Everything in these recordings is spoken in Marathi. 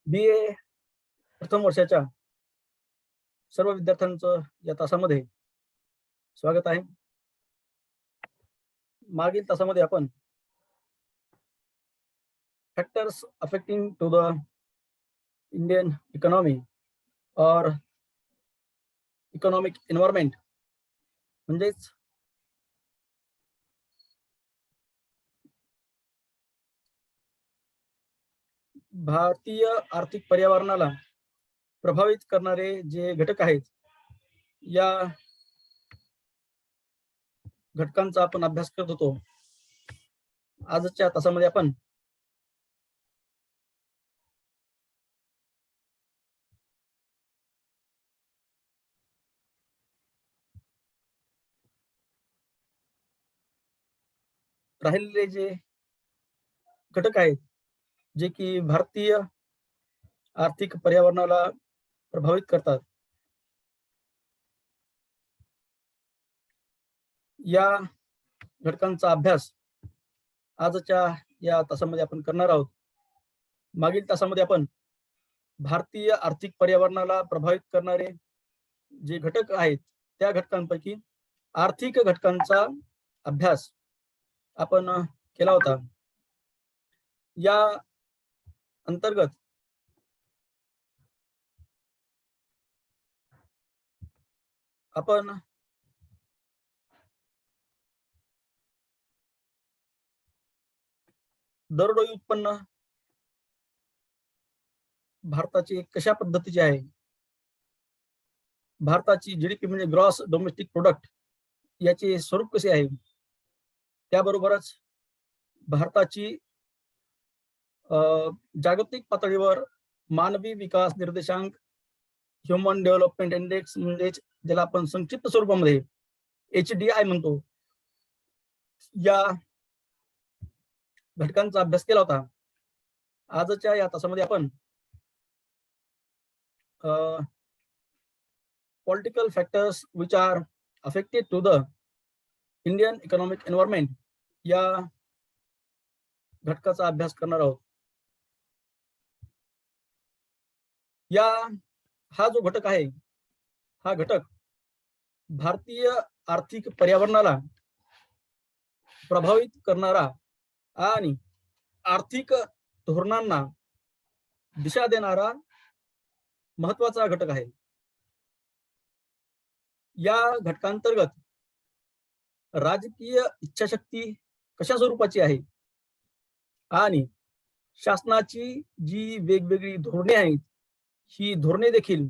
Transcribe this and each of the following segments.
BA प्रथम वर्षाच्या सर्व विद्यार्थ्यांचं या तासामध्ये स्वागत आहे. मागील तासामध्ये आपण factors affecting to the Indian economy और इकॉनॉमिक एन्व्हायरमेंट म्हणजेच भारतीय आर्थिक पर्यावरणाला प्रभावित करणारे जे घटक आहेत या घटकांचा आपण अभ्यास करत होतो. आजच्या तासामध्ये आपण राहिलेले जे घटक आहेत जे की भारतीय आर्थिक पर्यावरणाला प्रभावित करतात या घटकांचा अभ्यास आजच्या या तासामध्ये आपण करणार आहोत. मागील तासामध्ये आपण भारतीय आर्थिक पर्यावरणाला प्रभावित करणारे जे घटक आहेत त्या घटकांपैकी आर्थिक घटकांचा अभ्यास आपण केला होता. या अंतर्गत आपण दरडोई उत्पन्न भारताची कशा पद्धतीची आहे, भारताची जीडीपी म्हणजे ग्रॉस डोमेस्टिक प्रोडक्ट याचे स्वरूप कसे आहे, त्याबरोबरच भारताची जागतिक पातळीवर मानवी विकास निर्देशांक ह्युमन डेव्हलपमेंट इंडेक्स म्हणजेच ज्याला आपण संक्षिप्त स्वरूपामध्ये HDI म्हणतो या घटकांचा अभ्यास केला होता. आजच्या या तासामध्ये आपण political factors which are affected to the Indian economic environment या घटकाचा अभ्यास करणार आहोत. हा जो घटक आहे हा घटक भारतीय आर्थिक पर्यावरणाला प्रभावित करणारा आणि आर्थिक धोरणांना दिशा देणारा महत्वाचा घटक आहे. या घटकांतर्गत राजकीय इच्छाशक्ती कशा स्वरूपाची आहे आणि शासनाची जी वेगवेगळी धोरणे आहेत ही धोरणे देखील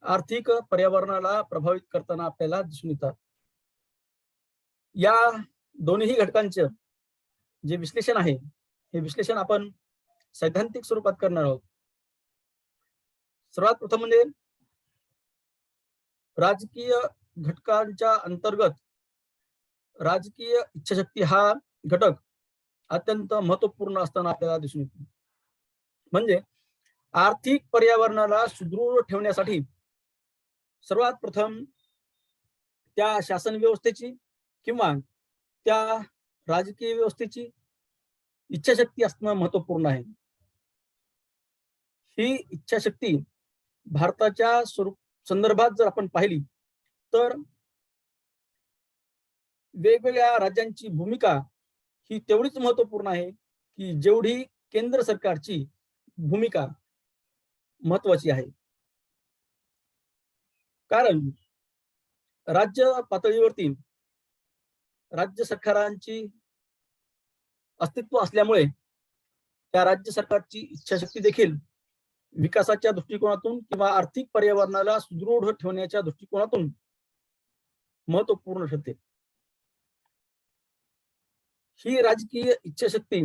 आर्थिक पर्यावरणाला प्रभावित करताना आपल्याला दिसून येतात. या दोन्ही घटकांचे जे विश्लेषण आहे हे विश्लेषण आपण सैद्धांतिक स्वरूपात करणार आहोत. सर्वात प्रथम म्हणजे राजकीय घटकांच्या अंतर्गत राजकीय इच्छाशक्ती हा घटक अत्यंत महत्वपूर्ण असताना आपल्याला दिसून येतो. म्हणजे आर्थिक पर्यावरणाला सुदृढ ठेवण्यासाठी सर्वात प्रथम त्या शासन व्यवस्थेची किंवा त्या राजकीय व्यवस्थेची इच्छाशक्ती असणं महत्वपूर्ण आहे. ही इच्छाशक्ती भारताच्या संदर्भात जर आपण पाहिली तर वेगवेगळ्या राज्यांची भूमिका ही तेवढीच महत्वपूर्ण आहे की जेवढी केंद्र सरकारची भूमिका महत्वाची आहे. कारण राज्य पातळीवरती राज्य सरकारांची अस्तित्व असल्यामुळे त्या राज्य सरकारची इच्छाशक्ती देखील विकासाच्या दृष्टिकोनातून किंवा आर्थिक पर्यावरणाला सुदृढ ठेवण्याच्या दृष्टिकोनातून महत्वपूर्ण ठरते. ही राजकीय इच्छाशक्ती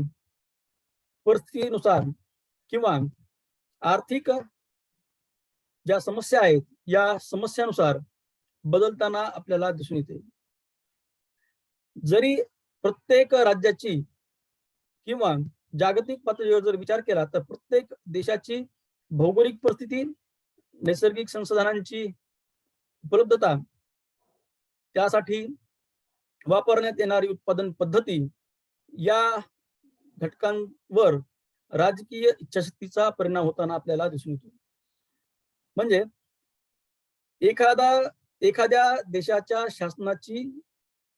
परिस्थितीनुसार किंवा आर्थिक ज्या समस्या आहेत या समस्यानुसार बदलताना आपल्याला दिसून येते. जरी प्रत्येक राज्याची किंवा जागतिक पातळीवर जर विचार केला तर प्रत्येक देशाची भौगोलिक परिस्थिती, नैसर्गिक संसाधनांची उपलब्धता, त्यासाठी वापरण्यात येणारी उत्पादन पद्धती या घटकांवर राजकीय इच्छाशक्तीचा परिणाम होताना आपल्याला दिसून येतो. म्हणजे एखाद्या देशाच्या शासनाची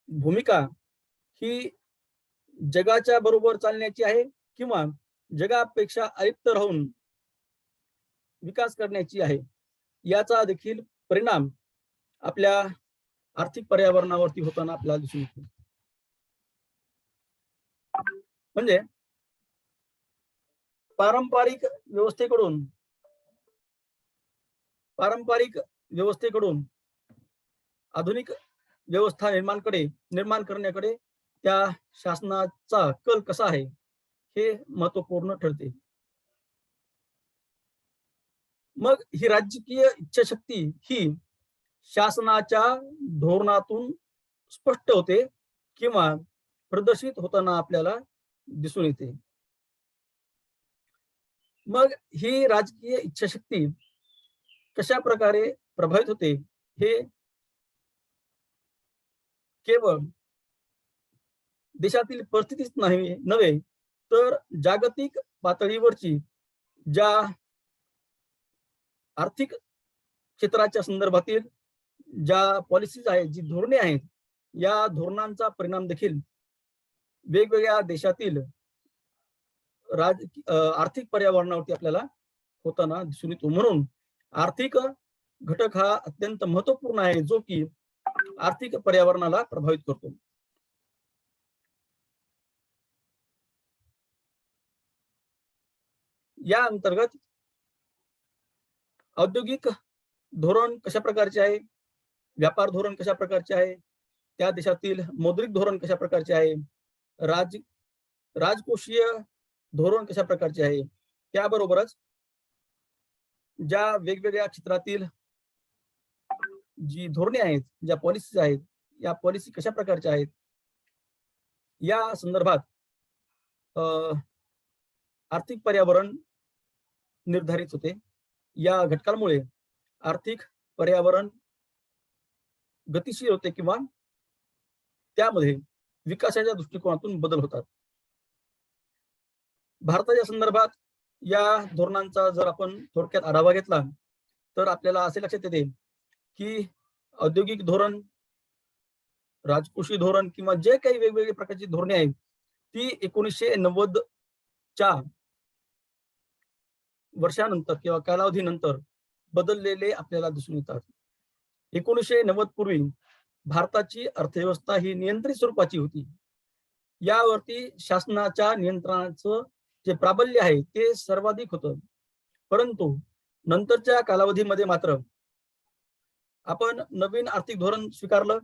भूमिका ही जगाच्या बरोबर चालण्याची आहे किंवा जगापेक्षा अलिप्त राहून विकास करण्याची आहे, याचा देखील परिणाम आपल्या आर्थिक पर्यावरणावरती होताना आपल्याला दिसून येतो. म्हणजे पारंपरिक व्यवस्थेकडून आधुनिक व्यवस्था निर्माण करण्याकडे त्या शासनाचा कल कसा आहे हे महत्वपूर्ण ठरते. मग ही राजकीय इच्छाशक्ती ही शासनाच्या धोरणातून स्पष्ट होते किंवा प्रदर्शित होताना आपल्याला दिसून येते. मग ही राजकीय इच्छाशक्ती कशा प्रकारे प्रभावित होते हे केवळ देशातील परिस्थितीच नव्हे तर जागतिक पातळीवरची ज्या आर्थिक क्षेत्राच्या संदर्भातील ज्या पॉलिसीज आहेत, जी धोरणे आहेत, या धोरणांचा परिणाम देखील वेगवेगळ्या देशातील आर्थिक पर्यावरणावरती आपल्याला होताना दिसून येतो. म्हणून आर्थिक घटक हा अत्यंत महत्वपूर्ण आहे, जो की आर्थिक पर्यावरणाला प्रभावित करतो. या अंतर्गत औद्योगिक धोरण कशा प्रकारचे आहे, व्यापार धोरण कशा प्रकारचे आहे, त्या देशातील मौद्रिक धोरण कशा प्रकारचे आहे, राजकोषीय धोरण कशा प्रकारचे आहे, त्याबरोबरच ज्या वेगवेगळ्या क्षेत्रातील जी धोरणे आहेत, ज्या पॉलिसीज आहेत, या पॉलिसी कशा प्रकारच्या आहेत, या संदर्भात आर्थिक पर्यावरण निर्धारित होते. या घटकांमुळे आर्थिक पर्यावरण गतिशील होते किंवा त्यामध्ये विकासाच्या दृष्टिकोनातून बदल होतात. भारताच्या संदर्भात या धोरणांचा जर आपण थोडक्यात आढावा घेतला तर आपल्याला असे लक्षात येते की औद्योगिक धोरण, राजकोषीय धोरण किंवा जे काही वेगवेगळ्या प्रकारची धोरणे आहेत ती 1990च्या वर्षानंतर किंवा कालावधीनंतर बदललेले आपल्याला दिसून येतात. 1990 पूर्वी भारताची अर्थव्यवस्था ही नियंत्रित स्वरूपाची होती. यावरती शासनाच्या नियंत्रणाचं जे प्राबल्य आहे ते सर्वाधिक होतं. परंतु नंतरच्या कालावधीमध्ये मात्र आपण नवीन आर्थिक धोरण स्वीकारलं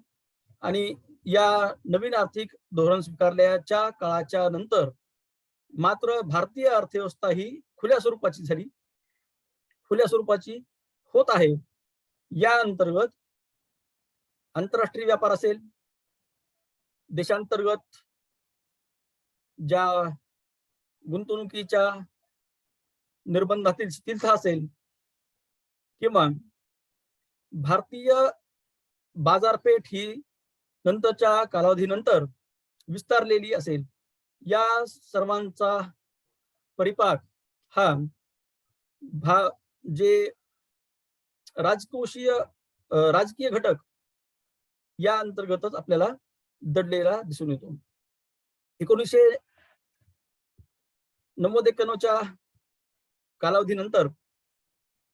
आणि या नवीन आर्थिक धोरण स्वीकारल्याच्या काळाच्या नंतर मात्र भारतीय अर्थव्यवस्था ही खुल्या स्वरूपाची होत आहे. या अंतर्गत आंतरराष्ट्रीय व्यापार असेल, देशांतर्गत ज्या गुंतवणुकीच्या निर्बंधातील शिथिलता असेल किंवा भारतीय बाजारपेठ ही नंतरच्या कालावधीनंतर विस्तारलेली असेल, या सर्वांचा परिपाक हा जे राजकीय घटक या अंतर्गतच आपल्याला दडलेला दिसून येतो. 1990-91च्या कालावधीनंतर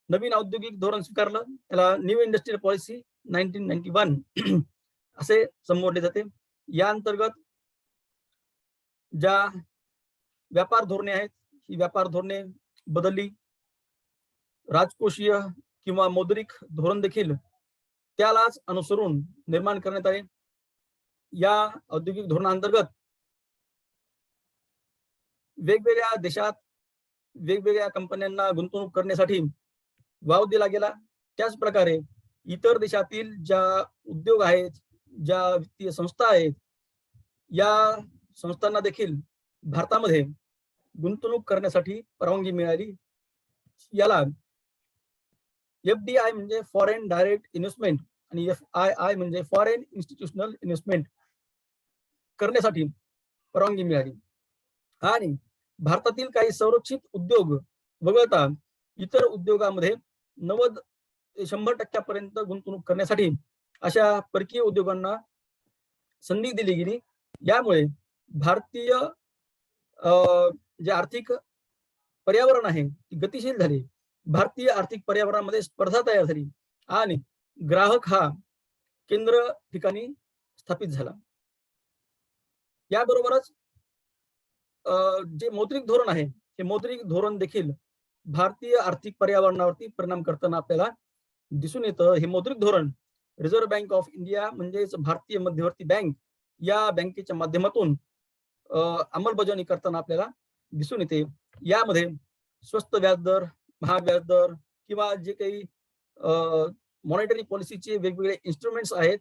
नवीन औद्योगिक धोरण स्वीकारलं, त्याला न्यू इंडस्ट्रियल पॉलिसी 1991 असे संबोधले जाते. या अंतर्गत ज्या व्यापार धोरणे आहेत ही व्यापार धोरणे बदलली. राजकोषीय किंवा मौद्रिक धोरण देखील त्यालाच अनुसरून निर्माण करण्यात आले. या औद्योगिक धोरणांतर्गत वेगवेगळ्या देशात वेगवेगळ्या कंपन्यांना गुंतवणूक करण्यासाठी वाव दिला गेला. त्याच प्रकारे इतर देशातील ज्या उद्योग आहेत, ज्या वित्तीय संस्था आहेत, या संस्थांना देखील भारतामध्ये गुंतवणूक करण्यासाठी परवानगी मिळाली. याला FDI म्हणजे फॉरेन डायरेक्ट इन्व्हेस्टमेंट आणि FII म्हणजे फॉरेन इन्स्टिट्यूशनल इन्व्हेस्टमेंट करण्यासाठी परवानगी मिळाली. आणि भारतातील काही संरक्षित उद्योग वगळता इतर उद्योगामध्ये 90 ते 100% गुंतवणूक करण्यासाठी अशा परकीय उद्योगांना संधी दिली गेली. यामुळे भारतीय जे आर्थिक पर्यावरण आहे ती गतिशील झाली. भारतीय आर्थिक पर्यावरणामध्ये स्पर्धा तयार झाली आणि ग्राहक हा केंद्र ठिकाणी स्थापित झाला. याबरोबरच जे मौद्रिक धोरण आहे, हे मौद्रिक धोरण देखील भारतीय आर्थिक पर्यावरणावरती परिणाम करताना आपल्याला दिसून येतं. हे मौद्रिक धोरण रिझर्व्ह बँक ऑफ इंडिया म्हणजेच भारतीय मध्यवर्ती बँक या बँकेच्या माध्यमातून अंमलबजावणी करताना आपल्याला दिसून येते. यामध्ये स्वस्त व्याजदर, महाग व्याजदर किंवा जे काही मॉनिटरी पॉलिसीचे वेगवेगळे इन्स्ट्रुमेंट्स आहेत,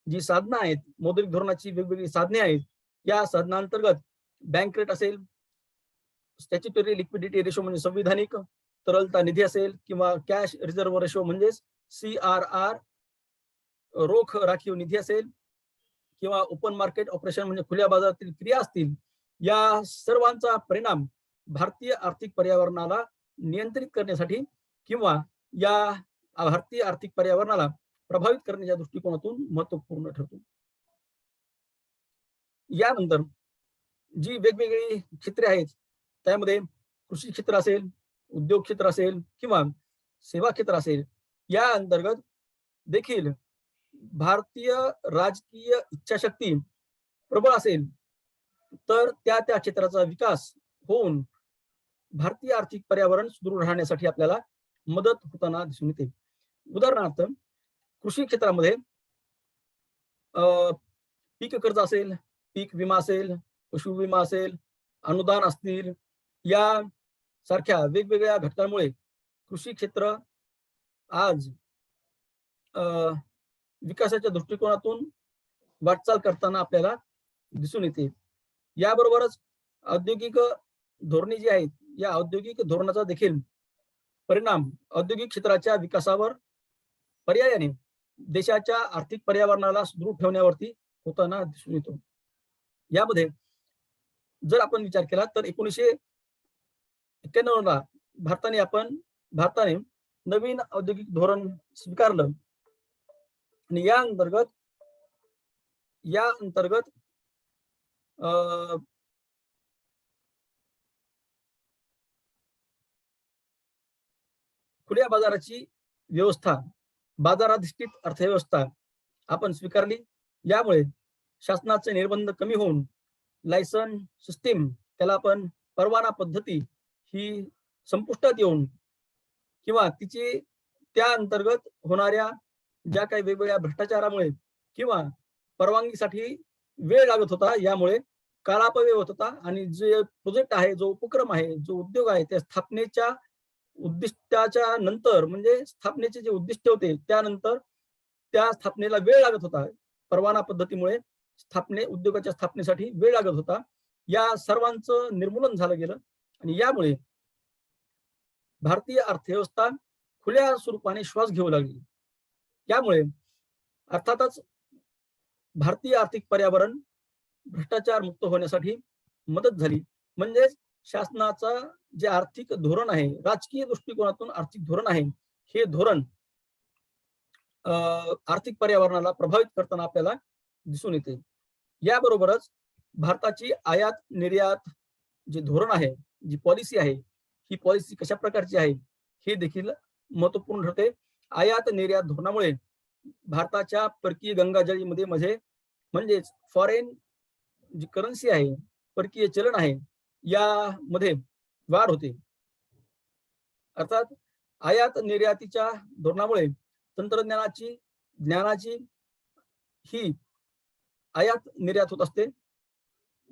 जी साधनं आहेत, मौद्रिक धोरणाची वेगवेगळी साधने आहेत, या साधनांतर्गत बँक रेट असेल, स्टॅच्युटरी लिक्विडिटी रेशो म्हणजे संविधानिक तरलता निधी असेल किंवा कॅश रिझर्व्ह रेशो म्हणजेच CRR रोख राखीव निधी असेल किंवा ओपन मार्केट ऑपरेशन म्हणजे खुल्या बाजारातील क्रिया असतील, या सर्वांचा परिणाम भारतीय आर्थिक पर्यावरणाला नियंत्रित करण्यासाठी किंवा या भारतीय आर्थिक पर्यावरणाला प्रभावित करण्याच्या दृष्टिकोनातून महत्वपूर्ण ठरतो. यानंतर जी वेगवेगळी क्षेत्रे आहेत, त्यामध्ये कृषी क्षेत्र असेल, उद्योग क्षेत्र असेल किंवा सेवा क्षेत्र असेल, या अंतर्गत देखील भारतीय राजकीय इच्छाशक्ती प्रबळ असेल तर त्या क्षेत्राचा विकास होऊन भारतीय आर्थिक पर्यावरण सुदृढ राहण्यासाठी आपल्याला मदत होताना दिसून येते. उदाहरणार्थ कृषी क्षेत्रामध्ये पीक कर्ज असेल, पीक विमा असेल, पशु विमा असेल, अनुदान असतील, या सारख्या वेगवेगळ्या घटकांमुळे कृषी क्षेत्र आज विकासाच्या दृष्टिकोनातून वाटचाल करताना आपल्याला दिसून येते. याबरोबरच औद्योगिक धोरणे जी आहेत, या औद्योगिक धोरणाचा देखील परिणाम औद्योगिक क्षेत्राच्या विकासावर पर्यायाने देशाच्या आर्थिक पर्यावरणाला सुदृढ ठेवण्यावरती होताना दिसून येतो. यामध्ये जर आपण विचार केला तर 1991 ला भारताने नवीन औद्योगिक धोरण स्वीकारलं आणि या अंतर्गत खुल्या बाजाराची व्यवस्था, बाजाराधिष्ठित अर्थव्यवस्था आपण स्वीकारली. यामुळे शासनाचे निर्बंध कमी होऊन लायसन सिस्टीम, त्याला आपण परवाना पद्धती ही संपुष्टात येऊन किंवा तिची त्या अंतर्गत होणाऱ्या ज्या काही वेगवेगळ्या भ्रष्टाचारामुळे किंवा परवानगीसाठी वेळ लागत होता, यामुळे कालापव्यय होत होता आणि जे प्रोजेक्ट आहे, जो उपक्रम आहे, जो उद्योग आहे, त्या स्थापनेच्या उद्दिष्टाच्या नंतर म्हणजे स्थापनेचे जे उद्दिष्ट होते त्यानंतर त्या स्थापनेला वेळ लागत होता. परवाना पद्धतीमुळे उद्योगाच्या स्थापनेसाठी वेळ लागत होता. या सर्वांचं निर्मूलन झालं गेलं आणि यामुळे भारतीय अर्थव्यवस्था खुल्या स्वरूपाने श्वास घेऊ लागली. यामुळे अर्थातच भारतीय आर्थिक पर्यावरण भ्रष्टाचार मुक्त होण्यासाठी मदत झाली. म्हणजेच शासनाचा जे आर्थिक धोरण आहे, राजकीय दृष्टिकोनातून आर्थिक धोरण आहे, हे धोरण आर्थिक पर्यावरणाला प्रभावित करताना आपल्याला दिसून येते. याबरोबरच भारताची आयात निर्यात जे धोरण आहे, जी पॉलिसी आहे, ही पॉलिसी कशा प्रकारची आहे हे देखील महत्वपूर्ण ठरते. आयात निर्यात धोरणामुळे भारताच्या परकीय गंगाजळीमध्ये म्हणजेच फॉरेन जी करन्सी आहे, परकीय चलन आहे, यामध्ये वाढ होते. अर्थात आयात निर्यातीच्या धोरणामुळे तंत्रज्ञानाची, ज्ञानाची ही आयात निर्यात होत असते.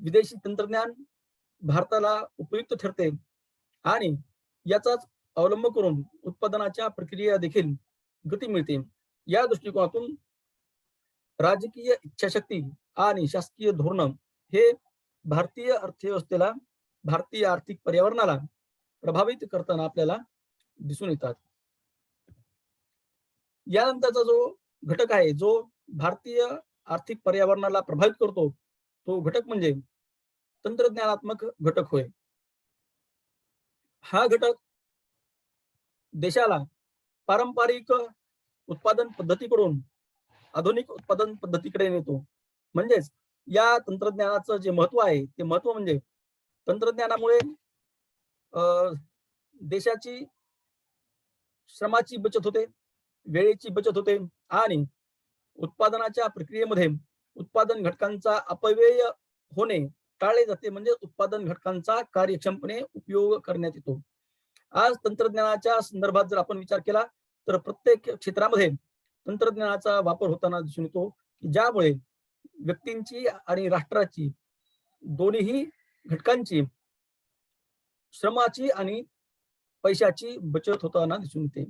विदेशी तंत्रज्ञान भारताला उपयुक्त ठरते आणि याचाच अवलंब करून उत्पादनाच्या प्रक्रिया देखील गती मिळते. या दृष्टिकोनातून राजकीय इच्छाशक्ती आणि शासकीय धोरण हे भारतीय अर्थव्यवस्थेला, भारतीय आर्थिक पर्यावरणाला प्रभावित करताना आपल्याला दिसून येतात. यानंतरचा जो घटक आहे, जो भारतीय आर्थिक पर्यावरणाला प्रभावित करतो, तो घटक म्हणजे तंत्रज्ञानात्मक घटक होय. हा घटक देशाला पारंपरिक उत्पादन पद्धतीकडून आधुनिक उत्पादन पद्धतीकडे नेतो. म्हणजेच या तंत्रज्ञानाचं जे महत्व आहे ते महत्व म्हणजे तंत्रज्ञानामुळे देशाची श्रमाची बचत होते, वेळेची बचत होते आणि उत्पादनाच्या प्रक्रियेमध्ये उत्पादन घटकांचा अपव्यय होणे टाळले जाते. म्हणजे उत्पादन घटकांचा कार्यक्षमपणे उपयोग करण्यात येतो. आज तंत्रज्ञानाच्या संदर्भात जर आपण विचार केला तर प्रत्येक क्षेत्रामध्ये तंत्रज्ञानाचा वापर होताना दिसून येतो, की ज्यामुळे व्यक्तींची आणि राष्ट्राची दोन्ही घटकांची श्रमाची आणि पैशाची बचत होताना दिसून येते.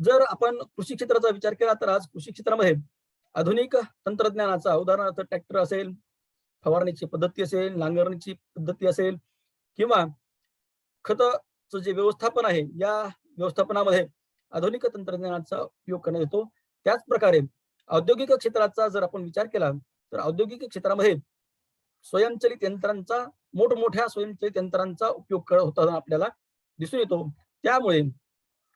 जर आपण कृषी क्षेत्राचा विचार केला तर आज कृषी क्षेत्रामध्ये आधुनिक तंत्रज्ञानाचा उदाहरणार्थ ट्रॅक्टर असेल, फवारणीची पद्धती असेल, नांगरणीची पद्धती असेल किंवा खताचं जे व्यवस्थापन आहे या व्यवस्थापनामध्ये आधुनिक तंत्रज्ञानाचा उपयोग करण्यात येतो. त्याच प्रकारे औद्योगिक क्षेत्राचा जर आपण विचार केला तर औद्योगिक क्षेत्रामध्ये स्वयंचलित यंत्रांचा मोठमोठ्या स्वयंचलित यंत्रांचा उपयोग होताना आपल्याला दिसून येतो. त्यामुळे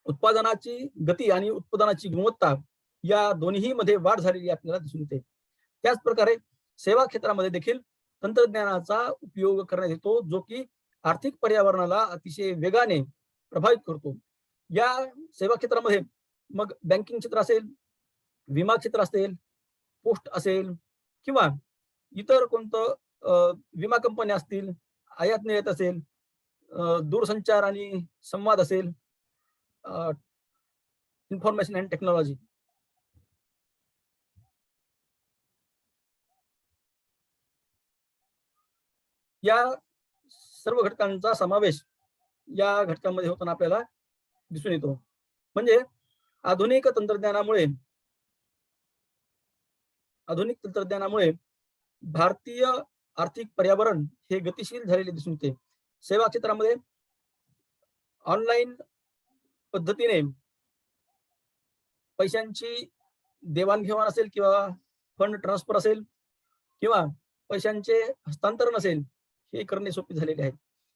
उत्पादनाची गती आणि उत्पादनाची गुणवत्ता या दोन्ही मध्ये वाढ झालेली आपल्याला दिसून येते. त्याच प्रकारे सेवा क्षेत्रामध्ये देखील तंत्रज्ञानाचा उपयोग करण्यात येतो, जो की आर्थिक पर्यावरणाला अतिशय वेगाने प्रभावित करतो. या सेवा क्षेत्रामध्ये मग बँकिंग क्षेत्र असेल, विमा क्षेत्र असेल, पोस्ट असेल किंवा इतर कोणतं विमा कंपन्या असतील, आयात निर्यात असेल, दूरसंचार आणि संवाद असेल, इन्फॉर्मेशन अँड टेक्नॉलॉजी या सर्व घटकांचा समावेश या घटकांमध्ये होताना आपल्याला दिसून येतो. म्हणजे आधुनिक तंत्रज्ञानामुळे भारतीय आर्थिक पर्यावरण हे गतिशील झालेले दिसून येते. सेवा क्षेत्रामध्ये ऑनलाईन पद्धतीने पैशांची देवाणघेवाण असेल किंवा फंड ट्रान्सफर असेल किंवा पैशांचे हस्तांतरण असेल हे करणे सोपे झालेले आहे.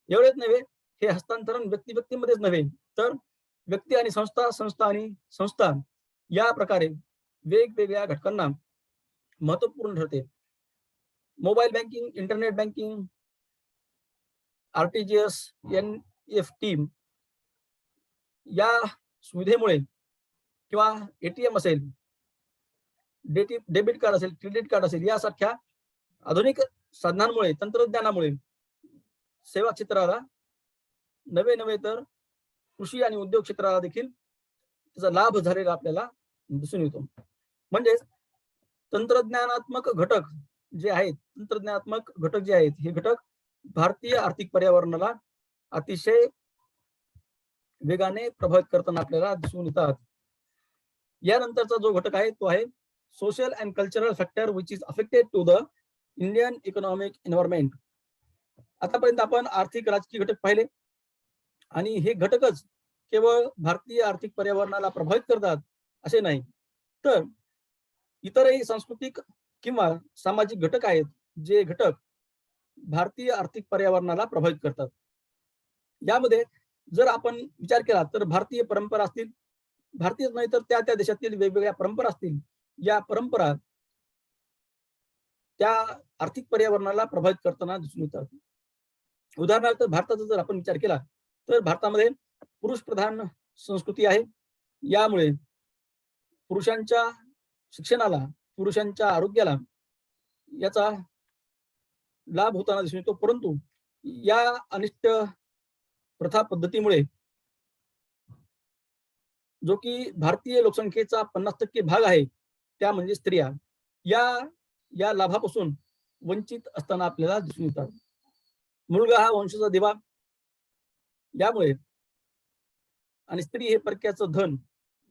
एवढेच नव्हे, हे हस्तांतरण व्यक्ती व्यक्तीमध्येच नव्हे तर व्यक्ती आणि संस्था, संस्था आणि संस्था या प्रकारे वेगवेगळ्या घटकांना महत्वपूर्ण ठरते. Mobile banking, internet banking, RTGS, NEFT या सुविधेमुळे किंवा एटीएम असेल, डेबिट कार्ड असेल, क्रेडिट कार्ड असेल यासारख्या आधुनिक साधनांमुळे, तंत्रज्ञानामुळे सेवा क्षेत्राला नवे नवे तर कृषी आणि उद्योग क्षेत्राला देखील त्याचा लाभ झालेला आपल्याला दिसून येतो. म्हणजे तंत्रज्ञानात्मक घटक जे आहेत, हे घटक भारतीय आर्थिक पर्यावरणाला अतिशय वेगाने प्रभावित करताना आपल्याला दिसून येतात. यानंतरचा जो घटक आहे तो आहे social and cultural factor which is affected to the Indian economic environment. आतापर्यंत आपण आर्थिक राजकीय घटक पाहिले आणि हे घटकच केवळ भारतीय आर्थिक पर्यावरणाला प्रभावित करतात असे नाही, तर इतरही सांस्कृतिक किंवा सामाजिक घटक आहेत जे घटक भारतीय आर्थिक पर्यावरणाला प्रभावित करतात. यामध्ये जर आपण विचार केला तर भारतीय परंपरा असतील, भारतीय नाही तर त्या त्या देशातील वेगवेगळ्या परंपरा असतील, या परंपरा त्या आर्थिक पर्यावरणाला प्रभावित करताना दिसून येतात. उदाहरणार्थ भारताचा जर आपण विचार केला तर भारतामध्ये पुरुष प्रधान संस्कृती आहे. यामुळे पुरुषांच्या शिक्षणाला, पुरुषांच्या आरोग्याला याचा लाभ होताना दिसून येतो. परंतु या अनिष्ट प्रथा पद्धतीमुळे जो की भारतीय लोकसंख्येचा 50% भाग आहे, त्या म्हणजे स्त्रिया, या लाभापासून वंचित असताना आपल्याला दिसून येतात. मुलगा हा वंशाचा दिवा यामुळे आणि स्त्री हे परक्याचं धन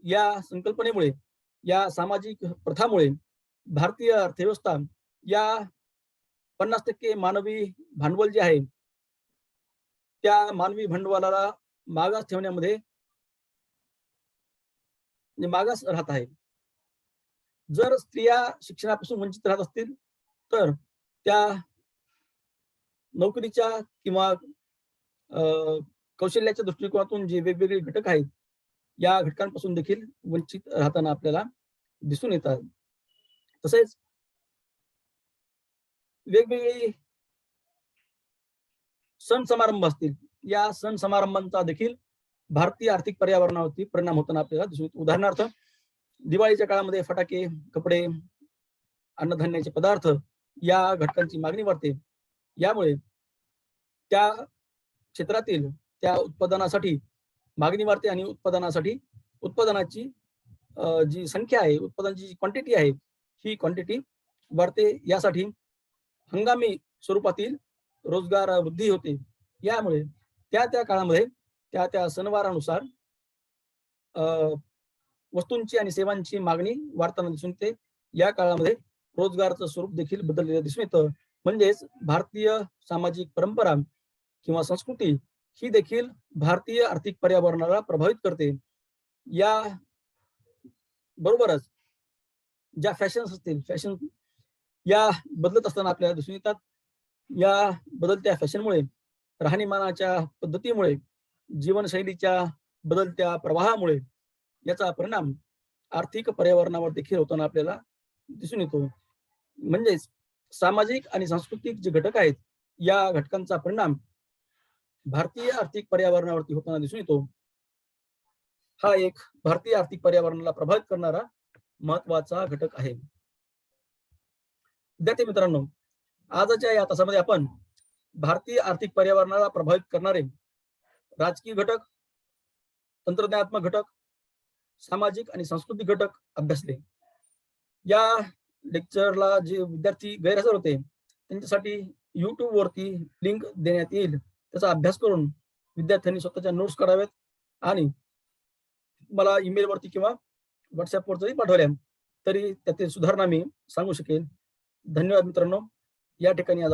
या संकल्पनेमुळे, या सामाजिक प्रथामुळे भारतीय अर्थव्यवस्था या 50% मानवी भांडवल जे आहे त्या मानवी भांडवलाला मागास ठेवण्यामध्ये मागास राहत आहे. जर स्त्रिया शिक्षणापासून वंचित राहत असतील तर त्या नोकरीच्या किंवा कौशल्याच्या दृष्टिकोनातून जे वेगवेगळे घटक आहेत, या घटकांपासून देखील वंचित राहताना आपल्याला दिसून येतात. तसेच वेगवेगळे सण समारंभ असतील, या सण समारंभांचा देखील भारतीय आर्थिक पर्यावरणावरती परिणाम होताना आपल्याला दिसून येतो. उदाहरणार्थ, दिवाळीच्या काळामध्ये फटाके, कपडे, अन्नधान्याचे पदार्थ या घटकांची मागणी वाढते. यामुळे त्या क्षेत्रातील त्या उत्पादनासाठी मागणी वाढते आणि उत्पादनाची जी संख्या आहे, उत्पादनाची जी क्वांटिटी आहे, ही क्वांटिटी वाढते. यासाठी हंगामी स्वरूपातील रोजगार वृद्धी होते. यामुळे त्या काळामध्ये त्या सणवारानुसार वस्तूंची आणि सेवांची मागणी वाढताना दिसून येते. या काळामध्ये रोजगाराचं स्वरूप देखील बदललेलं दिसून येतं. म्हणजेच भारतीय सामाजिक परंपरा किंवा संस्कृती ही देखील भारतीय आर्थिक पर्यावरणाला प्रभावित करते. या बरोबरच ज्या फॅशन्स असतील, फॅशन या बदलत असताना आपल्याला दिसून येतात. या बदलत्या फॅशनमुळे, राहणीमानाच्या पद्धतीमुळे, जीवनशैलीच्या बदलत्या प्रवाहामुळे याचा परिणाम आर्थिक पर्यावरणावर देखील होताना आपल्याला दिसून येतो. म्हणजेच सामाजिक आणि सांस्कृतिक जे घटक आहेत, या घटकांचा परिणाम भारतीय आर्थिक पर्यावरणावरती होताना दिसून येतो. हा एक भारतीय आर्थिक पर्यावरणाला प्रभावित करणारा महत्वाचा घटक आहे. विद्यार्थी मित्रांनो, आजच्या या तासामध्ये आपण भारतीय आर्थिक पर्यावरणाला प्रभावित करणारे राजकीय घटक, तंत्रज्ञानात्मक घटक, सामाजिक आणि सांस्कृतिक घटक अभ्यासले. या लेक्चरला जे विद्यार्थी गैरहजर होते, त्यांच्यासाठी YouTube वरती लिंक देण्यात येईल. त्याचा अभ्यास करून विद्यार्थ्यांनी स्वतःच्या नोट्स काढाव्यात आणि मला ईमेल वरती किंवा व्हॉट्सअपवर जरी पाठवल्या तरी त्यातील सुधारणा मी सांगू शकेल. धन्यवाद मित्रांनो. या ठिकाणी